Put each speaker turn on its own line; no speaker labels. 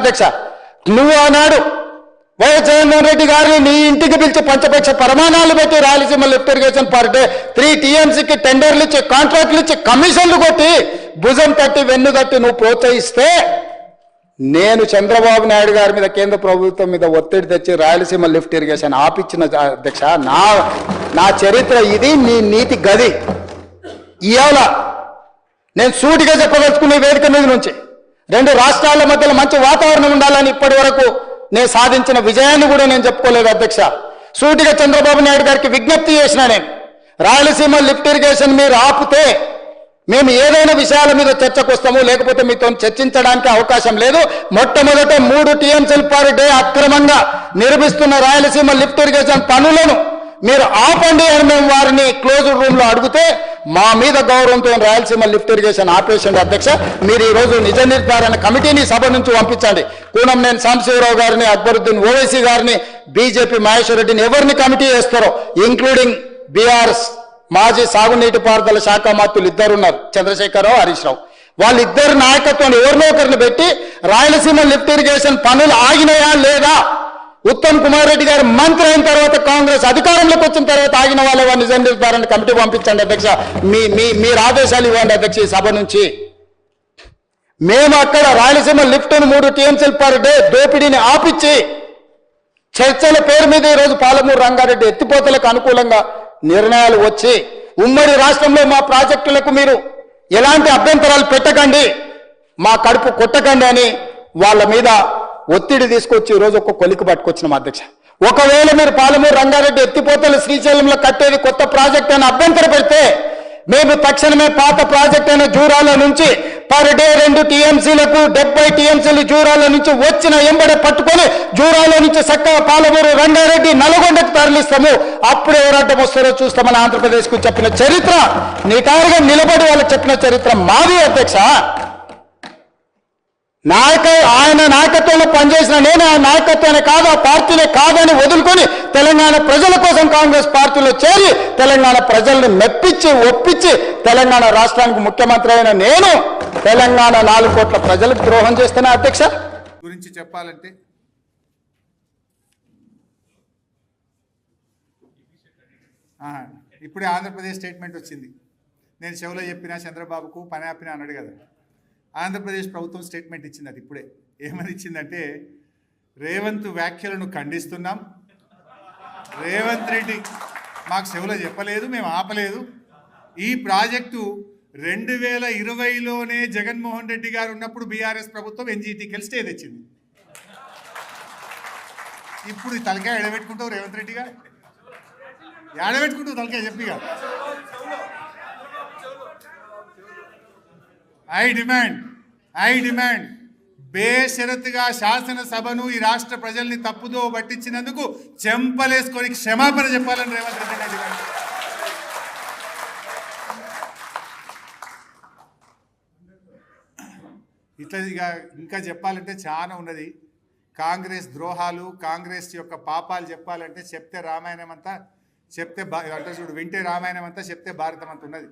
అధ్యక్ష. నువ్వు ఆనాడు వైఎస్ జగన్మోహన్ రెడ్డి గారిని నీ ఇంటికి పిలిచి పంచపక్ష ప్రమాణాలు పెట్టి Rayalaseema lift irrigation per day 3 టీఎంసీకి టెండర్లు ఇచ్చి కాంట్రాక్టులు ఇచ్చి కమిషన్లు కొట్టి భుజం తట్టి వెన్ను తట్టి నువ్వు ప్రోత్సహిస్తే నేను చంద్రబాబు నాయుడు గారి మీద కేంద్ర ప్రభుత్వం మీద ఒత్తిడి తెచ్చి రాయలసీమ లిఫ్ట్ ఇరిగేషన్ ఆపిచ్చిన అధ్యక్ష. నా చరిత్ర ఇది, నీ నీతి గది. ఇవాళ నేను సూటిగా చెప్పదలుచుకునే వేదిక మీద నుంచి 2 రాష్ట్రాల మధ్యలో మంచి వాతావరణం ఉండాలని ఇప్పటి వరకు నేను సాధించిన విజయాన్ని కూడా నేను చెప్పుకోలేదు అధ్యక్ష. సూటిగా చంద్రబాబు నాయుడు గారికి విజ్ఞప్తి చేసిన నేను, రాయలసీమ లిఫ్ట్ ఇరిగేషన్ మీరు ఆపితే మేము ఏదైనా విషయాల మీద చర్చకు వస్తాము, లేకపోతే మీతో చర్చించడానికి అవకాశం లేదు. మొట్టమొదట 3 టీఎంసీలు పర్ డే అక్రమంగా నిర్మిస్తున్న రాయలసీమ లిఫ్ట్ ఇరిగేషన్ పనులను మీరు ఆపండి అని మేము వారిని క్లోజ్డ్ రూమ్ లో అడిగితే మా మీద గౌరవంతో రాయలసీమ లిఫ్ట్ ఇరిగేషన్ ఆపేషండి అధ్యక్ష. మీరు ఈ రోజు నిజ నిర్ధారణ కమిటీని సభ నుంచి పంపించండి. కూనంనేని సాంబశివరావు గారిని, అక్బరుద్దీన్ ఓవైసీ గారిని, బీజేపీ మహేశ్వర్ రెడ్డిని ఎవరిని కమిటీ చేస్తారో, ఇంక్లూడింగ్ బీఆర్ఎస్ మాజీ సాగునీటి పారుదల శాఖ మంత్రులు 2 ఉన్నారు, చంద్రశేఖరరావు, హరీష్ రావు. వాళ్ళిద్దరు నాయకత్వాన్ని ఎవరినో ఒకరిని పెట్టి రాయలసీమ లిఫ్ట్ ఇరిగేషన్ పనులు ఆగినాయా లేదా, ఉత్తమ్ కుమార్ రెడ్డి గారు మంత్రి అయిన తర్వాత కాంగ్రెస్ అధికారంలోకి వచ్చిన తర్వాత ఆగిన వాళ్ళ నిజ నిర్ధారణ కమిటీ పంపించండి అధ్యక్ష. మీరు ఆదేశాలు ఇవ్వండి అధ్యక్ష. ఈ సభ నుంచి మేము అక్కడ రాయలసీమ లిఫ్ట్ 3 టీఎంసీలు పర్ డే దోపిడీని ఆపిచ్చి చర్చల పేరు మీద ఈరోజు పాలమూరు రంగారెడ్డి ఎత్తిపోతలకు అనుకూలంగా నిర్ణయాలు వచ్చి ఉమ్మడి రాష్ట్రంలో మా ప్రాజెక్టులకు మీరు ఎలాంటి అభ్యంతరాలు పెట్టకండి, మా కడుపు కొట్టకండి అని వాళ్ళ మీద ఒత్తిడి తీసుకొచ్చి ఈరోజు ఒక కొలికి పట్టుకొచ్చినాం అధ్యక్ష. ఒకవేళ మీరు పాలమూరు రంగారెడ్డి ఎత్తిపోతలు శ్రీశైలంలో కట్టేది కొత్త ప్రాజెక్ట్ అని అభ్యంతరం పెడితే మేము తక్షణమే పాత ప్రాజెక్ట్ అయిన జూరాల నుంచి పర్ డే 2 టీఎంసీలకు 70 టీఎంసీలు జూరాల నుంచి వచ్చిన ఎంబడే పట్టుకొని జూరాల నుంచి చక్కగా పాలమూరు రంగారెడ్డి నల్గొండకు తరలిస్తాము. అప్పుడు ఎవరంటే వస్తారో చూస్తామని ఆంధ్రప్రదేశ్కు చెప్పిన చరిత్ర, నిటారుగా నిలబడి వాళ్ళకి చెప్పిన చరిత్ర మాది అధ్యక్ష. ఆయన నాయకత్వంలో పనిచేసిన నేను ఆ నాయకత్వాన్ని కాదు, ఆ పార్టీనే కాదని వదులుకొని తెలంగాణ ప్రజల కోసం కాంగ్రెస్ పార్టీలో చేరి తెలంగాణ ప్రజల్ని మెప్పించి ఒప్పించి తెలంగాణ రాష్ట్రానికి ముఖ్యమంత్రి అయిన నేను తెలంగాణ 4 కోట్ల ప్రజలకు ద్రోహం చేస్తున్నా అధ్యక్ష.
గురించి చెప్పాలంటే ఇప్పుడే ఆంధ్రప్రదేశ్ స్టేట్మెంట్ వచ్చింది. నేను చెవులో చెప్పినా చంద్రబాబుకు పని ఆపినా అన్నాడు కదా. ఆంధ్రప్రదేశ్ ప్రభుత్వం స్టేట్మెంట్ ఇచ్చింది. అది ఇప్పుడే ఏమని ఇచ్చిందంటే, రేవంత్ వ్యాఖ్యలను ఖండిస్తున్నాం, రేవంత్ రెడ్డి మాకు చెవులో చెప్పలేదు, మేము ఆపలేదు. ఈ ప్రాజెక్టు 2020లోనే జగన్మోహన్ రెడ్డి గారు ఉన్నప్పుడు బీఆర్ఎస్ ప్రభుత్వం ఎన్జీటీకి స్టే తెచ్చింది. ఇప్పుడు తలకాయ ఎడబెట్టుకుంటావు రేవంత్ రెడ్డి గారు, ఎడబెట్టుకుంటావు తలకాయ చెప్పిగా. ఐ డిమాండ్ బేషరతుగా శాసనసభను ఈ రాష్ట్ర ప్రజల్ని తప్పుదో పట్టించినందుకు చెంపలేసుకొని క్షమాపణ చెప్పాలని రేవంత్ రెడ్డి గారు డిమాండ్. ఇట్లా ఇంకా చెప్పాలంటే చాలా ఉన్నది. కాంగ్రెస్ ద్రోహాలు, కాంగ్రెస్ యొక్క పాపాలు చెప్పాలంటే చెప్తే రామాయణం అంతా, చెప్తే అంటే చూడు వింటే రామాయణం అంతా, చెప్తే భారతం అంతా ఉన్నది.